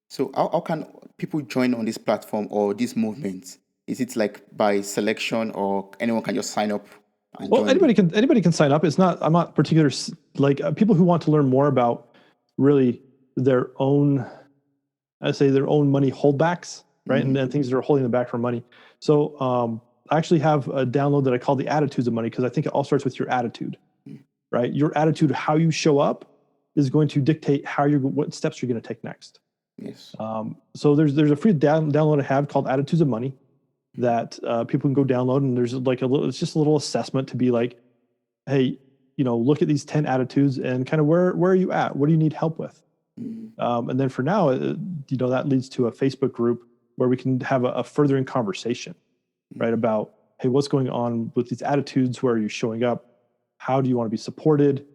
So how can people join on this platform or this movement? Is it like by selection or anyone can just sign up? Well, anybody can sign up. I'm not particular, like people who want to learn more about really their own money holdbacks, right? And things that are holding them back from money. So, I actually have a download that I call the Attitudes of Money because I think it all starts with your attitude, right? Your attitude, how you show up, is going to dictate what steps you're going to take next. So there's a free download I have called Attitudes of Money that people can go download, and there's like it's just a little assessment to be like, hey, look at these 10 attitudes and kind of where are you at? What do you need help with? And then for now, that leads to a Facebook group where we can have a furthering conversation. Right, about, hey, what's going on with these attitudes? Where are you showing up? How do you want to be supported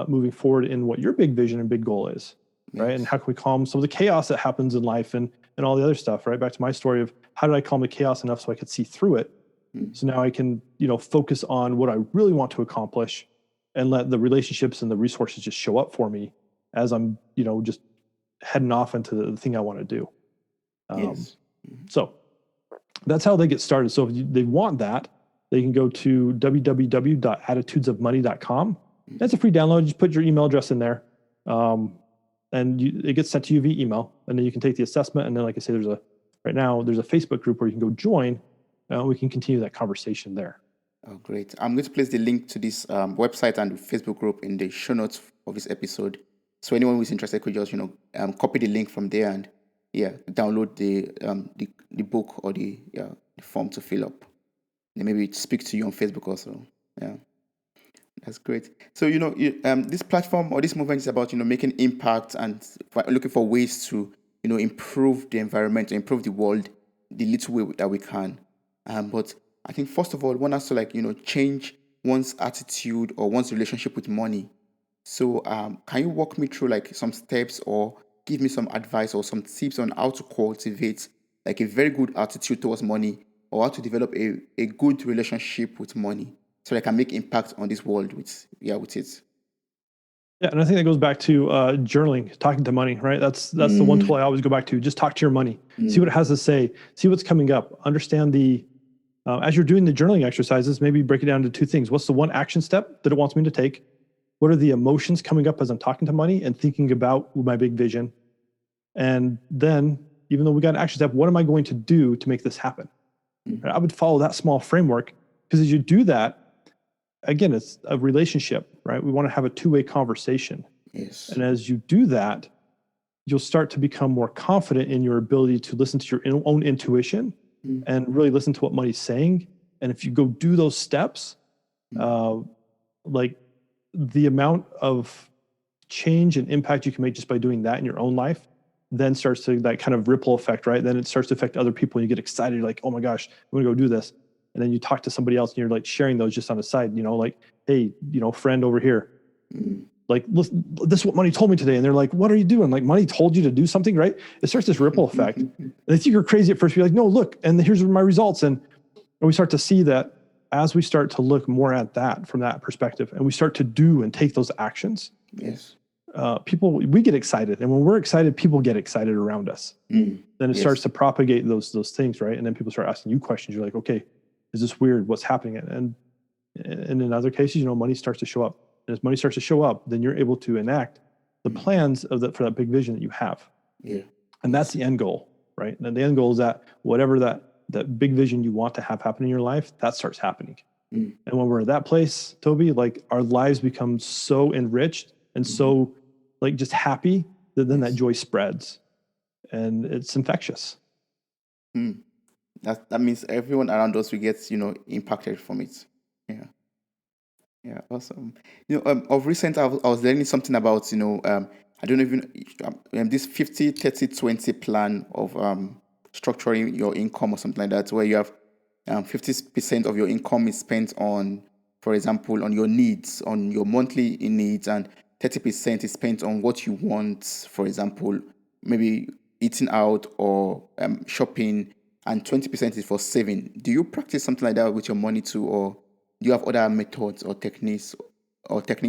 moving forward in what your big vision and big goal is, right? And how can we calm some of the chaos that happens in life and all the other stuff, right? Back to my story of how did I calm the chaos enough so I could see through it? So now I can, focus on what I really want to accomplish and let the relationships and the resources just show up for me as I'm, just heading off into the thing I want to do. So that's how they get started. So if they want that, they can go to www.attitudesofmoney.com. That's a free download. Just put your email address in there, and it gets sent to you via email. And then you can take the assessment. And then, like I say, there's a Facebook group where you can go join. We can continue that conversation there. Oh, great. I'm going to place the link to this website and the Facebook group in the show notes of this episode. So anyone who's interested could just, copy the link from there and download the book or the form to fill up. And maybe speak to you on Facebook also. Yeah, that's great. So this platform or this movement is about making impact and looking for ways to improve the environment, improve the world, the little way that we can. But I think first of all, one has to change one's attitude or one's relationship with money. So can you walk me through some steps or give me some advice or some tips on how to cultivate a very good attitude towards money or how to develop a good relationship with money so I can make impact on this world with it. Yeah, and I think that goes back to journaling, talking to money, right? That's the one tool I always go back to. Just talk to your money, see what it has to say, see what's coming up, understand as you're doing the journaling exercises, maybe break it down to two things. What's the one action step that it wants me to take? What are the emotions coming up as I'm talking to money and thinking about my big vision? And then, even though we got an action step, what am I going to do to make this happen? Right? I would follow that small framework, because as you do that, again, it's a relationship, right? We want to have a two-way conversation. Yes. And as you do that, you'll start to become more confident in your ability to listen to your own intuition and really listen to what money's saying. And if you go do those steps, like the amount of change and impact you can make just by doing that in your own life, then starts to that kind of ripple effect, right? Then it starts to affect other people. And you get excited, you're like, oh my gosh, I'm gonna go do this. And then you talk to somebody else and you're like sharing those just on the side, like, hey, friend over here, like, listen, this is what money told me today. And they're like, what are you doing? Like, money told you to do something, right? It starts this ripple effect. And they think you're crazy at first. You're like, no, look, and here's my results. And we start to see that as we start to look more at that from that perspective, and we start to do and take those actions. Yes. We get excited. And when we're excited, people get excited around us. Then it starts to propagate those things, right? And then people start asking you questions. You're like, okay, is this weird? What's happening? And in other cases, money starts to show up. And as money starts to show up, then you're able to enact the plans for that big vision that you have. Yeah. And that's the end goal, right? And the end goal is that whatever that big vision you want to have happen in your life, that starts happening. And when we're at that place, Toby, like our lives become so enriched and so like just happy that then that joy spreads and it's infectious. That means everyone around us will get, impacted from it. Yeah. Yeah, awesome. Of recent, I was learning something about, I don't know if this 50-30-20 plan of structuring your income or something like that, where you have 50% of your income is spent on, for example, on your needs, on your monthly needs, and 30% is spent on what you want, for example, maybe eating out or shopping, and 20% is for saving. Do you practice something like that with your money too, or do you have other methods or technique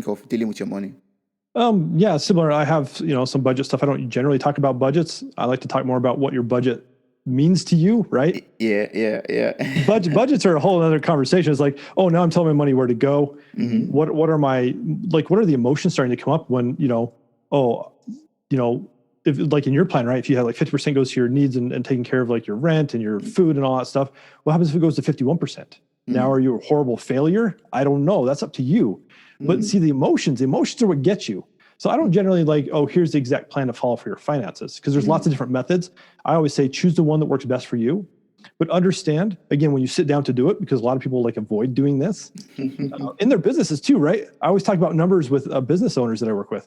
of dealing with your money? Yeah, similar. I have, some budget stuff. I don't generally talk about budgets. I like to talk more about what your budget means to you, right? Yeah. Budgets are a whole other conversation. It's like, oh, now I'm telling my money where to go. What are the emotions starting to come up when, if like in your plan, right? If you have like 50% goes to your needs and taking care of like your rent and your food and all that stuff, what happens if it goes to 51%? Now, are you a horrible failure? I don't know. That's up to you. But see, the emotions are what get you. So I don't generally like, oh, here's the exact plan to follow for your finances, because there's lots of different methods. I always say, choose the one that works best for you. But understand, again, when you sit down to do it, because a lot of people like avoid doing this in their businesses too, right? I always talk about numbers with business owners that I work with.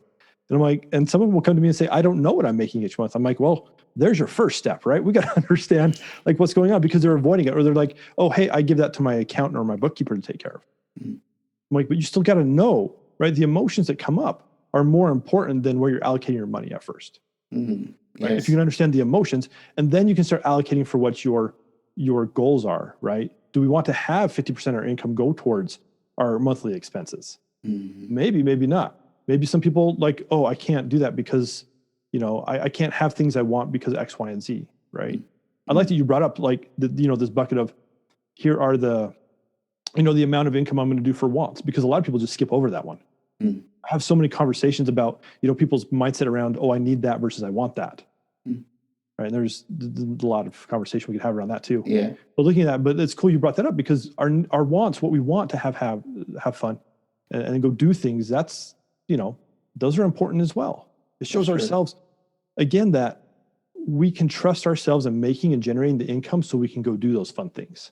And I'm like, and some of them will come to me and say, I don't know what I'm making each month. I'm like, well, there's your first step, right? We got to understand like what's going on, because they're avoiding it. Or they're like, oh, hey, I give that to my accountant or my bookkeeper to take care of. I'm like, but you still got to know, right? The emotions that come up are more important than where you're allocating your money at first. Right? If you can understand the emotions, and then you can start allocating for what your goals are, right? Do we want to have 50% of our income go towards our monthly expenses? Maybe, maybe not. Maybe some people like, oh, I can't do that because, I can't have things I want because X, Y, and Z, right? I like that you brought up like, this bucket of here are the amount of income I'm going to do for wants, because a lot of people just skip over that one. I have so many conversations about, people's mindset around, oh, I need that versus I want that. Right. And there's a lot of conversation we could have around that too. Yeah. But looking at that, but it's cool you brought that up, because our wants, what we want to have fun and go do things, that's, those are important as well. It shows ourselves again that we can trust ourselves in making and generating the income so we can go do those fun things.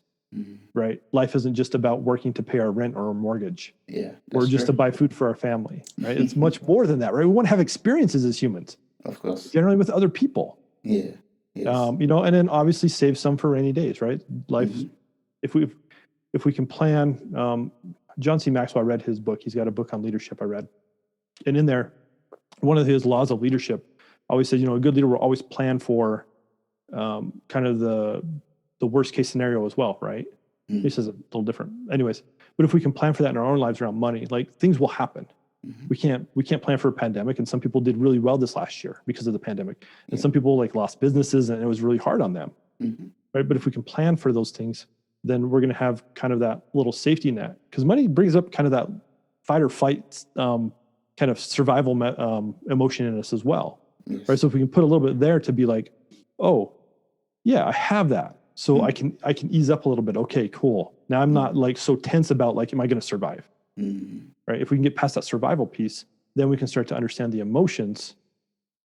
Right? Life isn't just about working to pay our rent or our mortgage. Yeah. Or just to buy food for our family. Right? It's much more than that, right? We want to have experiences as humans. Of course. Generally with other people. Yeah. Yes. And then obviously save some for rainy days, right? Life, if we can plan, John C. Maxwell, I read his book. He's got a book on leadership I read. And in there, one of his laws of leadership always says, a good leader will always plan for kind of the worst case scenario as well, right? He says a little different. Anyways, But if we can plan for that in our own lives around money, like things will happen. We can't plan for a pandemic, and some people did really well this last year because of the pandemic, and some people like lost businesses, and it was really hard on them. Right? But if we can plan for those things, then we're going to have kind of that little safety net, because money brings up kind of that fight or flight kind of survival emotion in us as well. Right? So if we can put a little bit there to be like, oh, yeah, I have that, so I can ease up a little bit. Okay, cool. Now I'm not like so tense about like, am I going to survive? Right? If we can get past that survival piece, then we can start to understand the emotions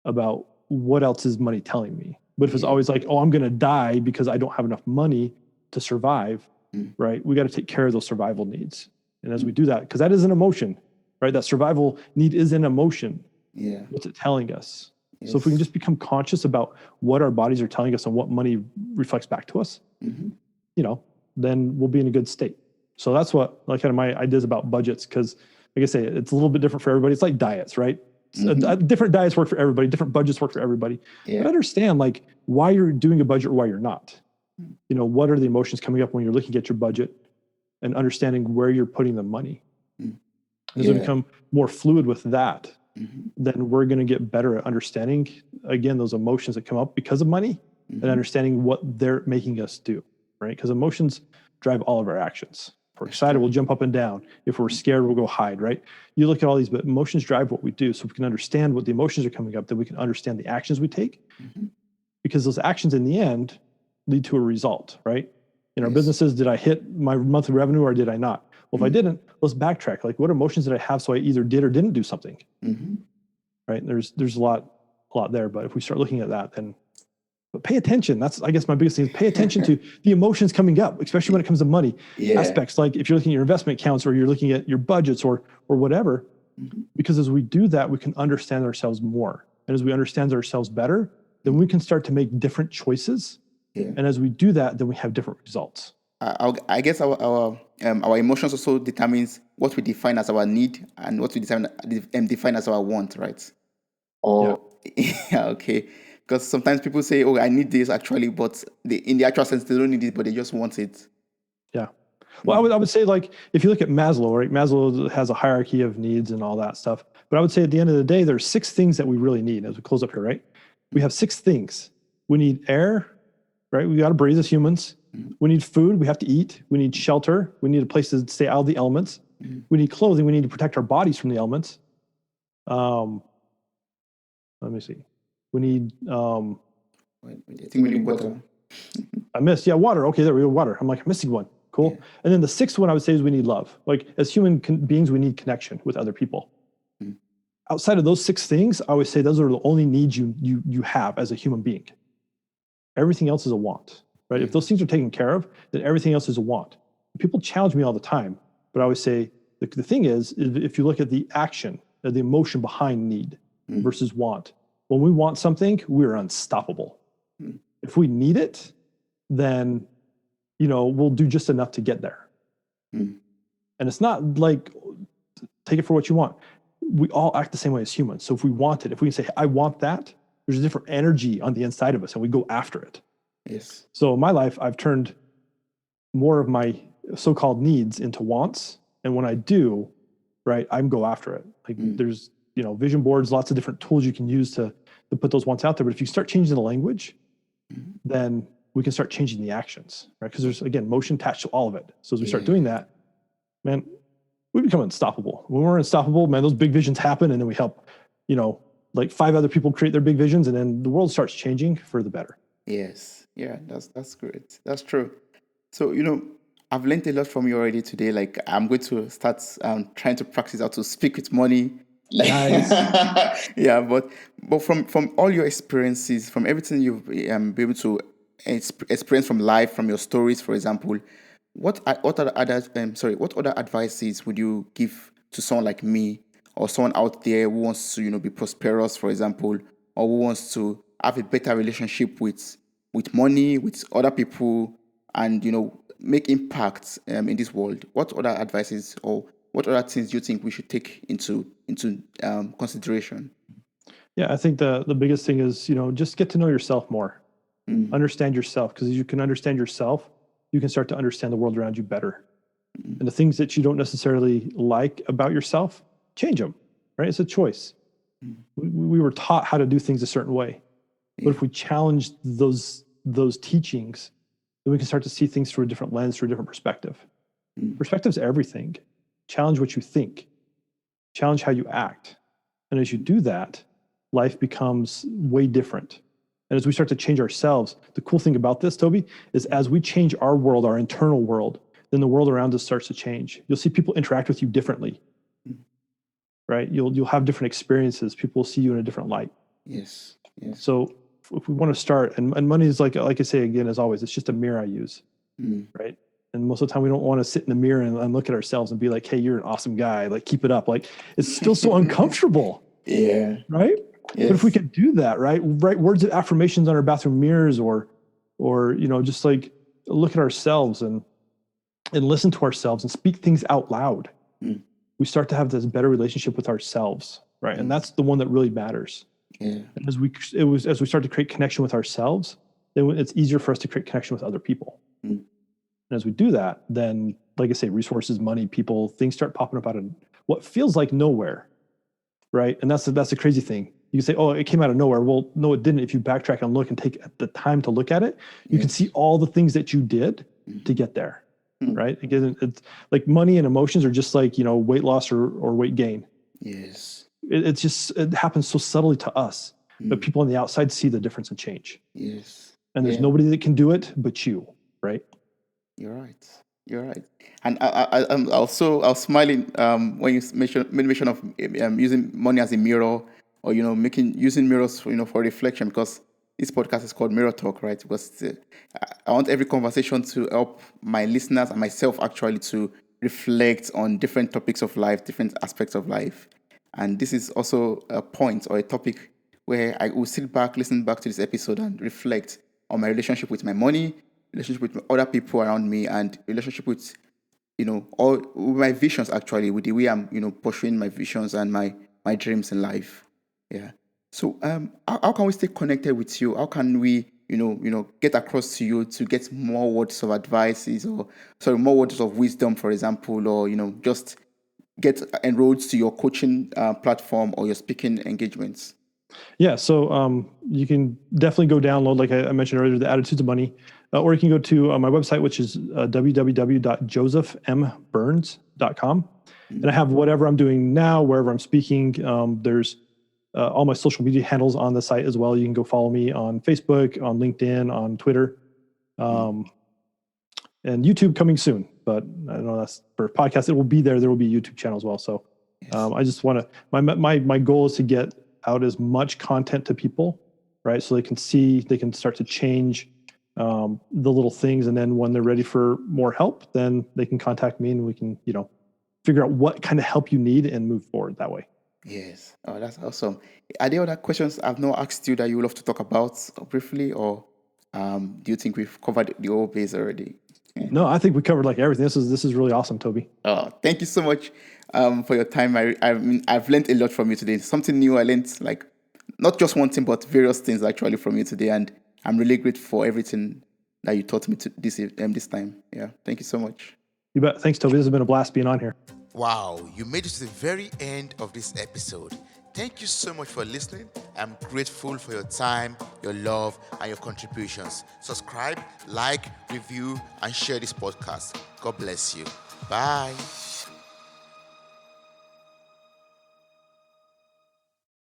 about what else is money telling me. But if it's always like, oh, I'm going to die because I don't have enough money to survive, right? We got to take care of those survival needs. And as we do that, because that is an emotion, right? That survival need is an emotion. What's it telling us? So if we can just become conscious about what our bodies are telling us and what money reflects back to us, then we'll be in a good state. So that's what like kind of my ideas about budgets, because like I say, it's a little bit different for everybody. It's like diets, right? Different diets work for everybody. Different budgets work for everybody. But understand like why you're doing a budget or why you're not. What are the emotions coming up when you're looking at your budget, and understanding where you're putting the money. As we become more fluid with that, then we're going to get better at understanding, again, those emotions that come up because of money, and understanding what they're making us do, right? Because emotions drive all of our actions. If we're excited, we'll jump up and down. If we're scared, we'll go hide, right? You look at all these, but emotions drive what we do. So if we can understand what the emotions are coming up, then we can understand the actions we take, because those actions in the end lead to a result, right? In our businesses, did I hit my monthly revenue or did I not? Well, if I didn't, let's backtrack. Like, what emotions did I have so I either did or didn't do something? Right? There's a lot there. But if we start looking at that, then but pay attention. That's, I guess, my biggest thing is pay attention to the emotions coming up, especially when it comes to money aspects. Like if you're looking at your investment accounts or you're looking at your budgets or whatever, because as we do that, we can understand ourselves more. And as we understand ourselves better, then we can start to make different choices. And as we do that, then we have different results. I guess our emotions also determines what we define as our need and what we define as our want, right? Or okay. Because sometimes people say, "Oh, I need this actually," but in the actual sense, they don't need it, but they just want it. Yeah. Well, I would say, like, if you look at Maslow, right? Maslow has a hierarchy of needs and all that stuff. But I would say at the end of the day, there's 6 things that we really need as we close up here, right? We have 6 things. We need air, right? We got to breathe as humans. We need food. We have to eat. We need shelter. We need a place to stay out of the elements. We need clothing. We need to protect our bodies from the elements. Let me see. We need, I think we need water. I missed, water. Okay, there we go, water. I'm like, I'm missing one. Cool. And then the 6th one I would say is we need love. Like as human beings, we need connection with other people. Outside of those 6 things, I always say those are the only needs you have as a human being. Everything else is a want, right? If those things are taken care of, then everything else is a want. People challenge me all the time, but I always say the thing is if you look at the action, the emotion behind need versus want, when we want something, we're unstoppable. If we need it, then, we'll do just enough to get there. And it's not like, take it for what you want. We all act the same way as humans. So if we want it, if we can say, I want that, there's a different energy on the inside of us and we go after it. Yes. So in my life, I've turned more of my so-called needs into wants. And when I do, right, I go after it. Like there's, vision boards, lots of different tools you can use to put those wants out there. But if you start changing the language, then we can start changing the actions, right? Because there's, again, motion attached to all of it. So as we start doing that, man, we become unstoppable. When we're unstoppable, man, those big visions happen, and then we help, like 5 other people create their big visions, and then the world starts changing for the better. Yes. Yeah, that's great. That's true. So, I've learned a lot from you already today. Like, I'm going to start trying to practice how to speak with money. Nice. Yeah, but from all your experiences, from everything you've been able to experience from life, from your stories, for example, what other advices would you give to someone like me or someone out there who wants to be prosperous, for example, or who wants to have a better relationship with money, with other people, and make impact in this world? What other advices or what other things do you think we should take into consideration? Yeah, I think the biggest thing is, just get to know yourself more. Understand yourself, because as you can understand yourself, you can start to understand the world around you better. And the things that you don't necessarily like about yourself, change them, right? It's a choice. We were taught how to do things a certain way. But if we challenge those teachings, then we can start to see things through a different lens, through a different perspective. Perspective's everything. Challenge what you think. Challenge how you act. And as you do that, life becomes way different. And as we start to change ourselves, the cool thing about this, Toby, is as we change our world, our internal world, then the world around us starts to change. You'll see people interact with you differently, right? You'll have different experiences. People will see you in a different light. Yes. So if we want to start, and money is like I say again, as always, it's just a mirror I use, right? And most of the time we don't want to sit in the mirror and look at ourselves and be like, hey, you're an awesome guy. Like, keep it up. Like, it's still so uncomfortable. Yeah. Right? Yes. But if we could do that, right? Write words of affirmations on our bathroom mirrors or just like look at ourselves and listen to ourselves and speak things out loud. We start to have this better relationship with ourselves, right? And that's the one that really matters. Yeah. And as we start to create connection with ourselves, then it's easier for us to create connection with other people. And as we do that, then, like I say, resources, money, people, things start popping up out of what feels like nowhere, right? And that's the crazy thing. You can say, oh, it came out of nowhere. Well, no, it didn't. If you backtrack and look and take the time to look at it, you can see all the things that you did to get there, right? Again, it's like money and emotions are just like, weight loss or weight gain. Yes. It happens so subtly to us, but people on the outside see the difference and change. Yes. And there's nobody that can do it but you, right? You're right. And I was smiling when you made mention of using money as a mirror, or using mirrors for reflection, because this podcast is called Mirror Talk, right? Because I want every conversation to help my listeners and myself actually to reflect on different topics of life, different aspects of life. And this is also a point or a topic where I will sit back, listen back to this episode and reflect on my relationship with my money, relationship with other people around me, and relationship with, all with my visions, actually, with the way I'm, pursuing my visions and my dreams in life. Yeah. So how can we stay connected with you? How can we, get across to you to get more words of advices more words of wisdom, for example, or, just get enrolled to your coaching platform or your speaking engagements? Yeah, so you can definitely go download, like I mentioned earlier, the Attitudes of Money, or you can go to my website, which is www.josephmburns.com. And I have whatever I'm doing now, wherever I'm speaking. There's all my social media handles on the site as well. You can go follow me on Facebook, on LinkedIn, on Twitter, and YouTube coming soon. But I don't know, that's for podcast. It will be there. There will be a YouTube channel as well. So I just want to, my goal is to get out as much content to people, right? So they can start to change the little things. And then when they're ready for more help, then they can contact me and we can, figure out what kind of help you need and move forward that way. Yes. Oh, that's awesome. Are there other questions I've not asked you that you would love to talk about briefly, or do you think we've covered the whole base already? No, I think we covered like everything. This is really awesome, Toby. Oh, thank you so much for your time. I've learned a lot from you today. Something new I learned, like not just one thing, but various things actually from you today. And I'm really grateful for everything that you taught me this time. Yeah, thank you so much. You bet. Thanks, Toby. This has been a blast being on here. Wow, you made it to the very end of this episode. Thank you so much for listening. I'm grateful for your time, your love, and your contributions. Subscribe, like, review, and share this podcast. God bless you. Bye.